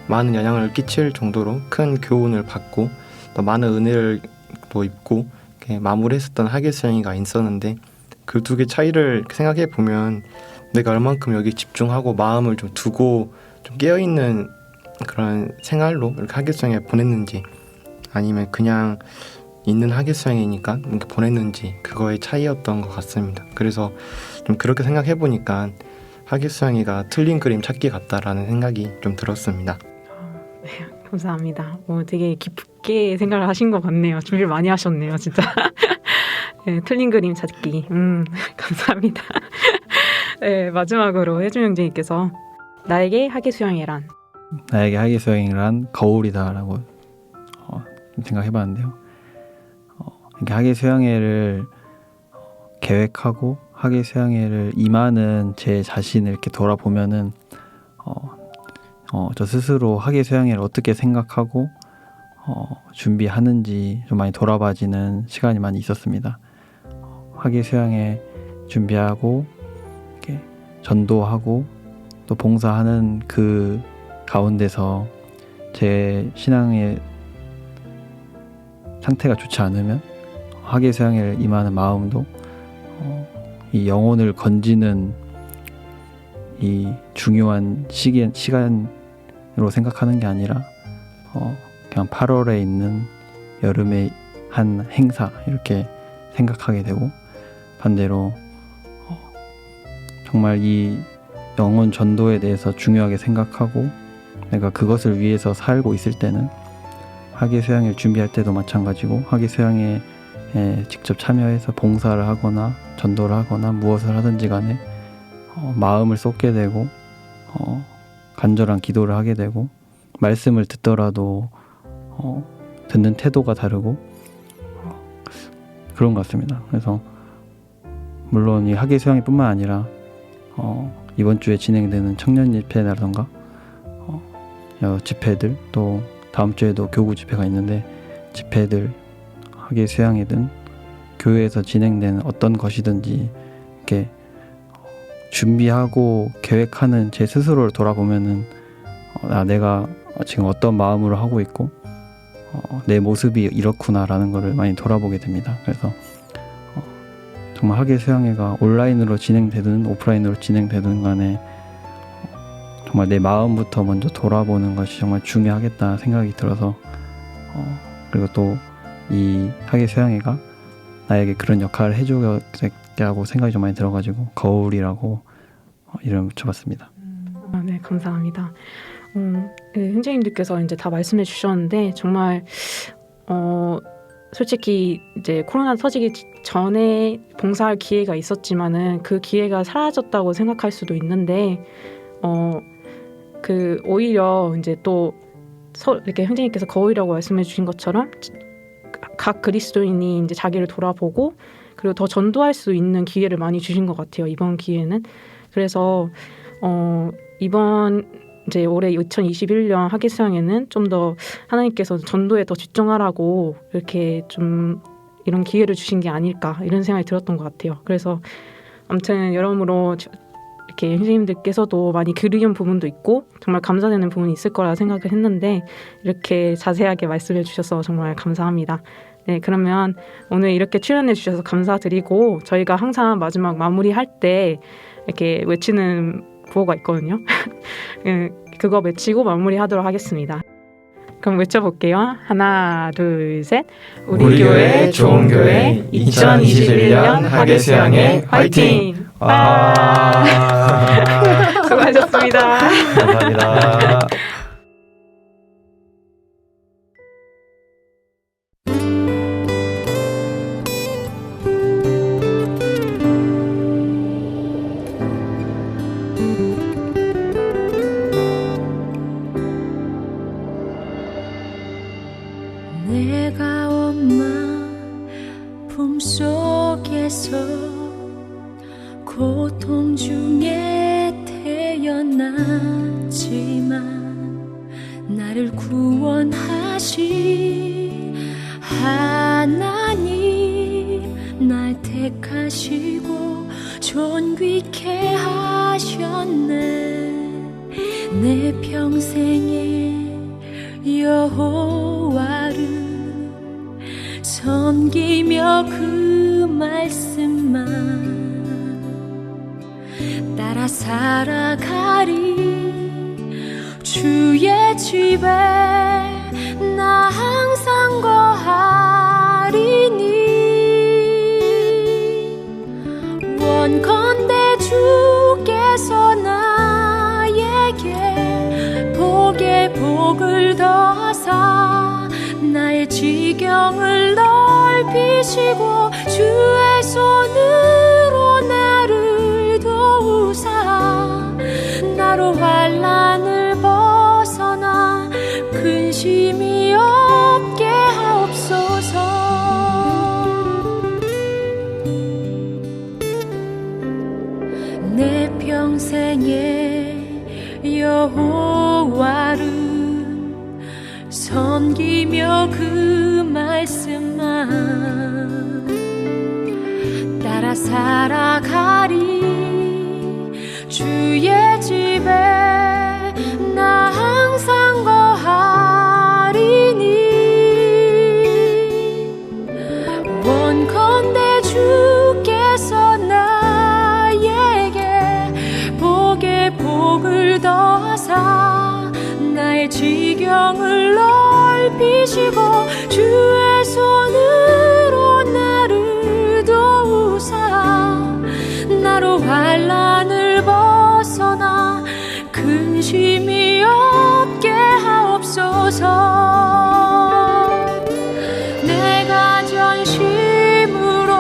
많은 영향을 끼칠 정도로 큰 교훈을 받고 또 많은 은혜를 또 입고 이렇게 마무리했었던 학예수양회가 있었는데, 그 두 개 차이를 생각해 보면 내가 얼만큼 여기 집중하고 마음을 좀 두고 좀 깨어있는 그런 생활로 이렇게 학예수양회 보냈는지, 아니면 그냥 있는 학예수양회니까 이렇게 보냈는지, 그거의 차이였던 것 같습니다. 그래서 좀 그렇게 생각해 보니까 학예수양회가 틀린 그림 찾기 같다라는 생각이 좀 들었습니다. 네, 감사합니다. 되게 깊게 생각을 하신 것 같네요. 준비를 많이 하셨네요, 진짜. 네, 틀린 그림 찾기. 감사합니다. 네, 마지막으로 혜준 형제님께서 나에게 학예수양회란? 나에게 학예수양회란 거울이다라고 생각해봤는데요. 이렇게 학예수양회를 계획하고 학예수양회를 임하는 제 자신을 이렇게 돌아보면은 저 스스로 학예수양회를 어떻게 생각하고 준비하는지 좀 많이 돌아봐지는 시간이 많이 있었습니다. 학예수양회 준비하고 이렇게 전도하고 또 봉사하는 그 가운데서 제 신앙의 상태가 좋지 않으면 학예수양회를 임하는 마음도 이 영혼을 건지는 이 중요한 시간으로 생각하는 게 아니라 그냥 8월에 있는 여름의 한 행사 이렇게 생각하게 되고, 반대로 정말 이 영혼 전도에 대해서 중요하게 생각하고 내가 그것을 위해서 살고 있을 때는 학예수양회를 준비할 때도 마찬가지고 학예수양회에 직접 참여해서 봉사를 하거나 전도를 하거나 무엇을 하든지 간에 마음을 쏟게 되고 간절한 기도를 하게 되고, 말씀을 듣더라도 듣는 태도가 다르고 그런 것 같습니다. 그래서 물론 이 학예수양회뿐만 아니라 이번 주에 진행되는 청년 집회라던가 집회들, 또 다음 주에도 교구 집회가 있는데 집회들, 학예수양회든 교회에서 진행되는 어떤 것이든지 이렇게 준비하고 계획하는 제 스스로를 돌아보면은 내가 지금 어떤 마음으로 하고 있고 내 모습이 이렇구나라는 것을 많이 돌아보게 됩니다. 그래서 정말 학예수양회가 온라인으로 진행되든 오프라인으로 진행되든 간에 정말 내 마음부터 먼저 돌아보는 것이 정말 중요하겠다 생각이 들어서 그리고 또 이 학예수양회가 나에게 그런 역할을 해주겠다고 생각이 좀 많이 들어가지고 거울이라고 이름을 붙여봤습니다. 네, 감사합니다. 네, 선생님들께서 이제 다 말씀해 주셨는데 정말 솔직히 이제 코로나 터지기 전에 봉사할 기회가 있었지만은 그 기회가 사라졌다고 생각할 수도 있는데 그 오히려 이제 또 이렇게 선생님께서 거울이라고 말씀해 주신 것처럼 각 그리스도인이 이제 자기를 돌아보고 그리고 더 전도할 수 있는 기회를 많이 주신 것 같아요. 이번 기회는. 그래서 이번 이제 올해 2021년 학예수양에는 좀 더 하나님께서 전도에 더 집중하라고 이렇게 좀 이런 기회를 주신 게 아닐까 이런 생각이 들었던 것 같아요. 그래서 아무튼 여러모로 이렇게 선생님들께서도 많이 그리운 부분도 있고 정말 감사되는 부분이 있을 거라 생각을 했는데 이렇게 자세하게 말씀해 주셔서 정말 감사합니다. 네, 그러면 오늘 이렇게 출연해 주셔서 감사드리고 저희가 항상 마지막 마무리할 때 이렇게 외치는 구호가 있거든요. 그거 외치고 마무리하도록 하겠습니다. 그럼 외쳐볼게요. 하나, 둘, 셋. 우리 교회 좋은 교회 2021년 학예수양회 화이팅! 수고하셨습니다. 감사합니다. 내가 엄마 품속에서 고통 중에 태어났지만 나를 구원하신 하나님 날 택하시고 존귀케 하셨네. 내 평생에 여호와를 섬기며 그 말씀만 따라 살아가리. 주의 집에 나 항상 거하리니 원컨대 주께서 나에게 복에 복을 더하사 나의 지경을 넓히시고 주의 손으로 나를 도우사 나로 환난을 벗어나 근심이 없게 하옵소서. 내 평생에 여호와를 섬기며 그 말씀만 따라 살아가리. 주의 집에 나 항상 거하리니 원컨대 주께서 나에게 복에 복을 더하사 나의 지경을 넓히시고 주의 손으로 나를 도우사 나로 환난을 벗어나 근심이 없게 하옵소서. 내가 전심으로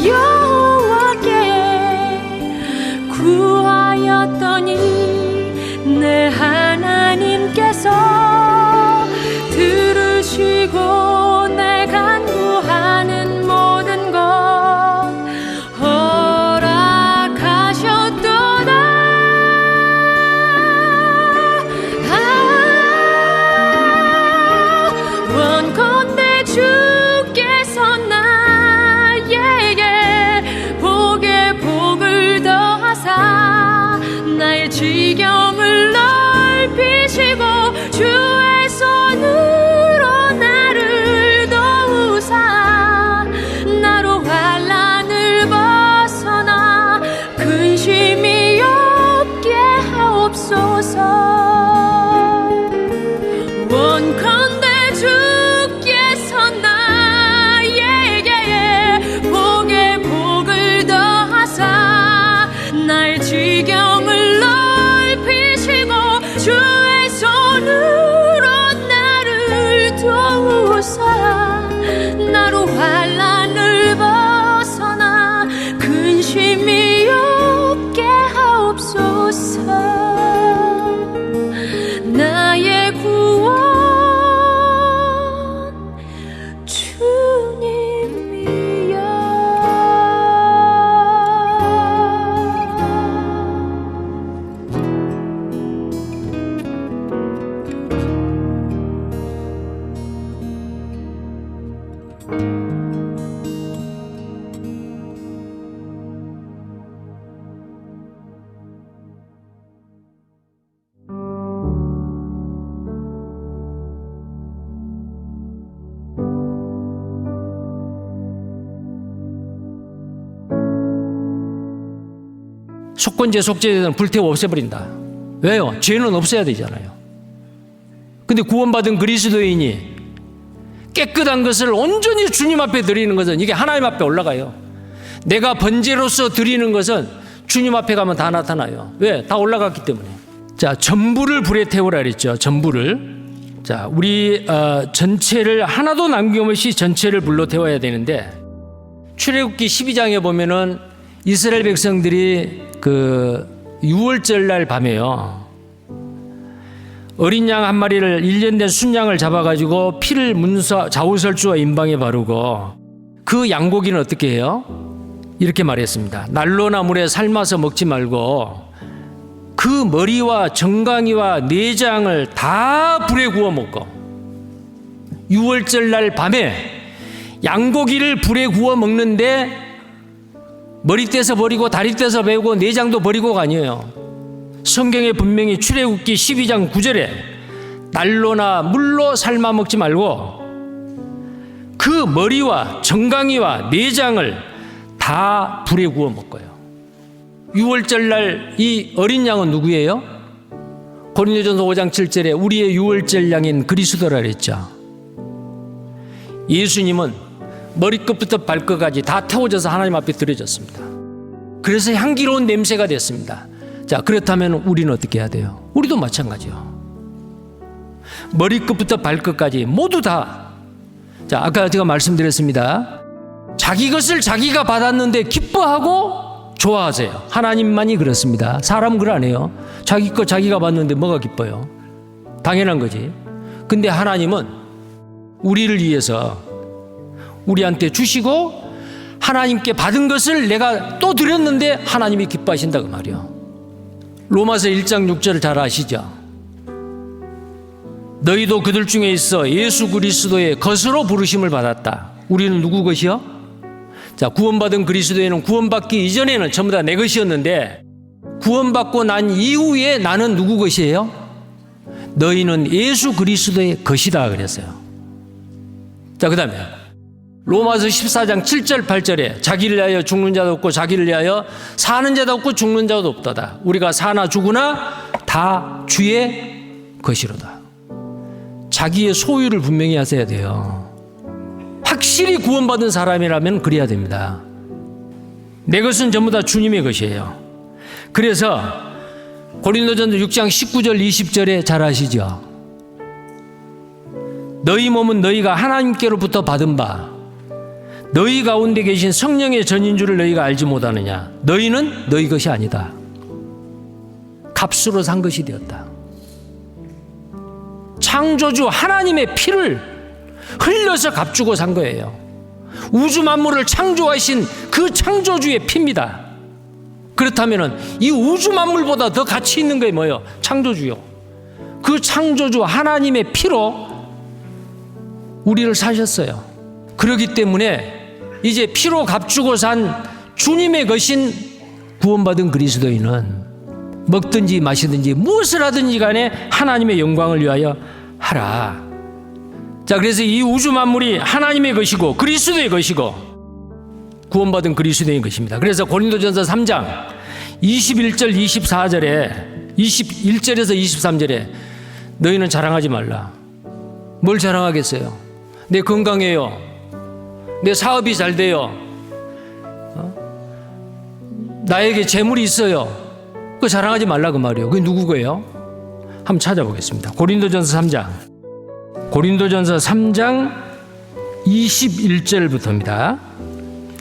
여호와께 구하였더니 내 하나님께서 들으시고 주의 손으로 나를 도우사 나로 환난을 벗어나 근심이 없게 하옵소서. 나의 구원 주님이여. 속건제 속죄제는 불태워 없애버린다. 왜요? 죄는 없어야 되잖아요. 근데 구원받은 그리스도인이 깨끗한 것을 온전히 주님 앞에 드리는 것은 이게 하나님 앞에 올라가요. 내가 번제로서 드리는 것은 주님 앞에 가면 다 나타나요. 왜? 다 올라갔기 때문에. 자, 전부를 불에 태우라 그랬죠. 전부를. 자, 우리 전체를 하나도 남김없이 전체를 불로 태워야 되는데, 출애굽기 12장에 보면은 이스라엘 백성들이 그 유월절 밤에요, 어린 양 한 마리를 1년 된 순양을 잡아가지고 피를 문서 좌우설주와 임방에 바르고 그 양고기는 어떻게 해요? 이렇게 말했습니다. 난로나 물에 삶아서 먹지 말고 그 머리와 정강이와 내장을 다 불에 구워 먹고, 유월절 날 밤에 양고기를 불에 구워 먹는데 머리 떼서 버리고 다리 떼서 베고 내장도 버리고가 아니에요. 성경에 분명히 출애굽기 12장 9절에 난로나 물로 삶아 먹지 말고 그 머리와 정강이와 내장을 다 불에 구워 먹어요. 유월절 날 이 어린 양은 누구예요? 고린도전서 5장 7절에 우리의 유월절 양인 그리스도라 그랬죠. 예수님은 머리끝부터 발끝까지 다 태워져서 하나님 앞에 드려졌습니다. 그래서 향기로운 냄새가 됐습니다. 자, 그렇다면 우리는 어떻게 해야 돼요? 우리도 마찬가지요. 머리끝부터 발끝까지 모두 다, 자, 아까 제가 말씀드렸습니다. 자기 것을 자기가 받았는데 기뻐하고 좋아하세요. 하나님만이 그렇습니다. 사람은 그걸 안 해요. 자기 것 자기가 받는데 뭐가 기뻐요? 당연한 거지. 근데 하나님은 우리를 위해서 우리한테 주시고 하나님께 받은 것을 내가 또 드렸는데 하나님이 기뻐하신다고 말이요. 로마서 1장 6절 잘 아시죠? 너희도 그들 중에 있어 예수 그리스도의 것으로 부르심을 받았다. 우리는 누구 것이요? 자, 구원받은 그리스도인은 구원받기 이전에는 전부 다 내 것이었는데 구원받고 난 이후에 나는 누구 것이에요? 너희는 예수 그리스도의 것이다 그랬어요. 자, 그 다음에 로마서 14장 7절 8절에 자기를 위하여 죽는 자도 없고 자기를 위하여 사는 자도 없고 죽는 자도 없도다. 우리가 사나 죽으나 다 주의 것이로다. 자기의 소유를 분명히 하셔야 돼요. 확실히 구원받은 사람이라면 그래야 됩니다. 내 것은 전부 다 주님의 것이에요. 그래서 고린도전서 6장 19절 20절에 잘 아시죠? 너희 몸은 너희가 하나님께로부터 받은 바 너희 가운데 계신 성령의 전인 줄을 너희가 알지 못하느냐. 너희는 너희 것이 아니다. 값으로 산 것이 되었다. 창조주 하나님의 피를 흘려서 값주고 산 거예요. 우주 만물을 창조하신 그 창조주의 피입니다. 그렇다면 이 우주 만물보다 더 가치 있는 게 뭐예요? 창조주요. 그 창조주 하나님의 피로 우리를 사셨어요. 그렇기 때문에 이제 피로 값주고 산 주님의 것인 구원받은 그리스도인은 먹든지 마시든지 무엇을 하든지 간에 하나님의 영광을 위하여 하라. 자, 그래서 이 우주 만물이 하나님의 것이고 그리스도의 것이고 구원받은 그리스도의 것입니다. 그래서 고린도전서 3장 21절 24절에 21절에서 23절에 너희는 자랑하지 말라. 뭘 자랑하겠어요? 내 건강해요. 내 사업이 잘 돼요. 나에게 재물이 있어요. 그거 자랑하지 말라 그 말이에요. 그게 누구 거예요? 한번 찾아보겠습니다. 고린도전서 3장 21절부터입니다.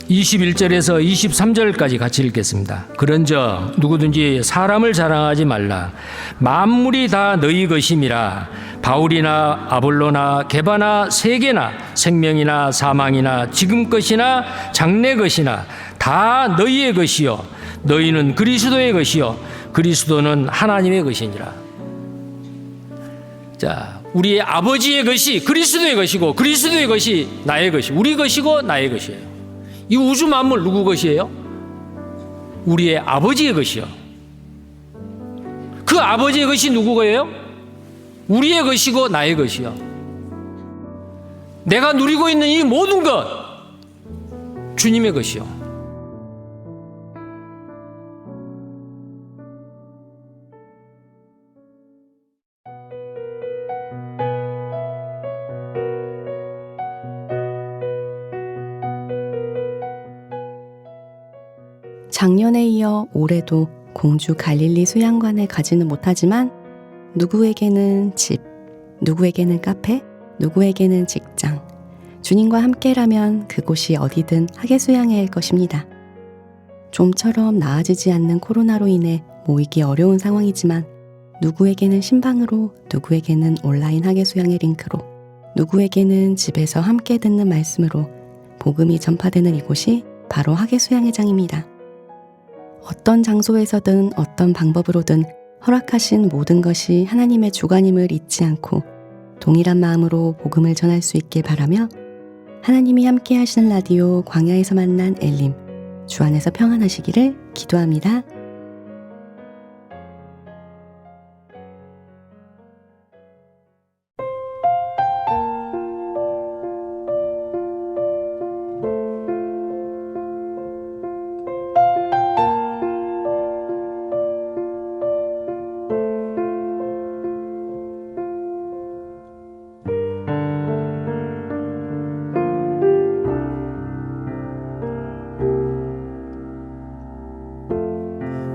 21절에서 23절까지 같이 읽겠습니다. 그런즉 누구든지 사람을 자랑하지 말라. 만물이 다 너희 것임이라. 바울이나 아볼로나 게바나 세계나 생명이나 사망이나 지금 것이나 장래 것이나 다 너희의 것이요 너희는 그리스도의 것이요 그리스도는 하나님의 것이니라. 자, 우리의 아버지의 것이 그리스도의 것이고 그리스도의 것이 나의 것이 우리 것이고 나의 것이에요. 이 우주 만물 누구 것이에요? 우리의 아버지의 것이요. 그 아버지의 것이 누구 거예요? 우리의 것이고 나의 것이요. 내가 누리고 있는 이 모든 것 주님의 것이요. 작년에 이어 올해도 공주 갈릴리 수양관에 가지는 못하지만 누구에게는 집, 누구에게는 카페, 누구에게는 직장. 주님과 함께라면 그곳이 어디든 하계수양회일 것입니다. 좀처럼 나아지지 않는 코로나로 인해 모이기 어려운 상황이지만 누구에게는 신방으로, 누구에게는 온라인 하계수양회 링크로, 누구에게는 집에서 함께 듣는 말씀으로 복음이 전파되는 이곳이 바로 하계수양회장입니다. 어떤 장소에서든 어떤 방법으로든 허락하신 모든 것이 하나님의 주관임을 잊지 않고 동일한 마음으로 복음을 전할 수 있길 바라며 하나님이 함께 하시는 라디오 광야에서 만난 엘림, 주 안에서 평안하시기를 기도합니다.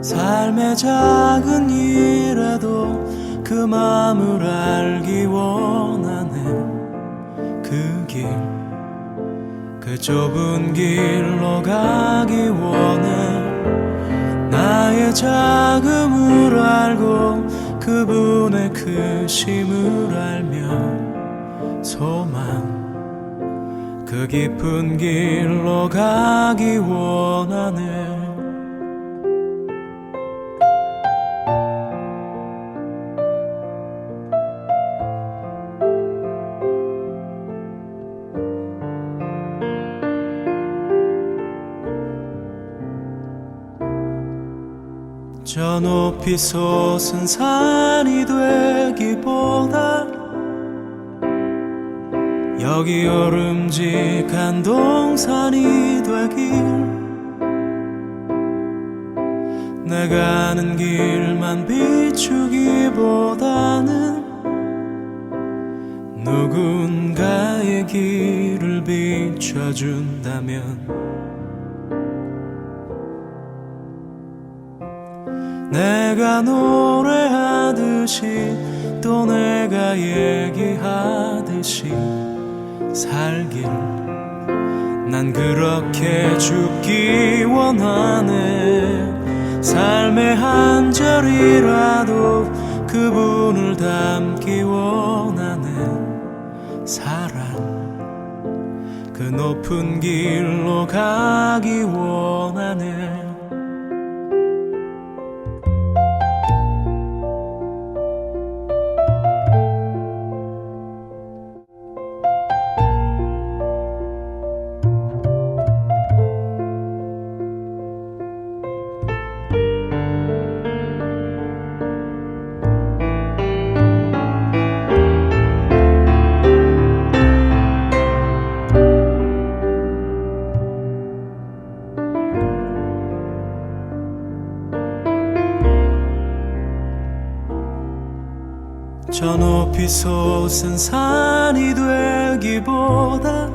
삶의 작은 일에도 그 마음을 알기 원하네. 그 길, 그 좁은 길로 가기 원해. 나의 작음을 알고 그분의 크심을 알며 소망, 그 깊은 길로 가기 원하네. 저 높이 솟은 산이 되기보다 여기 오름직한 동산이 되길, 내가 가는 길만 비추기보다는 누군가의 길을 비춰준다면 내가 노래하듯이 또 내가 얘기하듯이 살길, 난 그렇게 죽기 원하네. 삶의 한 절이라도 그분을 담기 원하네. 사랑, 그 높은 길로 가기 원하네. 저 높이 솟은 산이 되기보다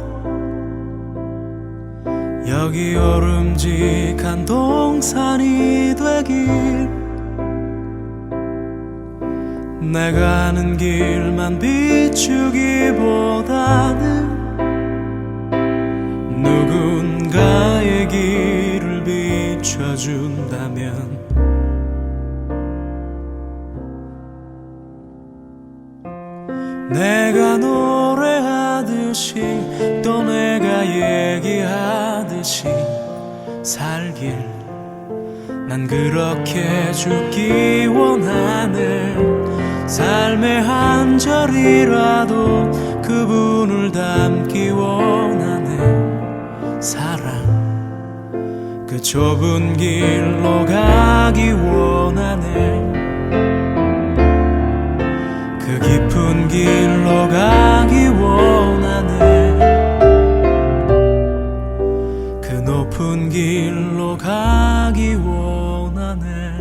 여기 오름직한 동산이 되길, 내가 아는 길만 비추기보다는 누군가의 길을 비춰준다면 내가 노래하듯이 또 내가 얘기하듯이 살길 난 그렇게 죽기 원하네. 삶의 한 절이라도 그분을 담기 원하네. 사랑 그 좁은 길로 가기 원하네. 그 깊은 길로 가기 원하네. 그 높은 길로 가기 원하네.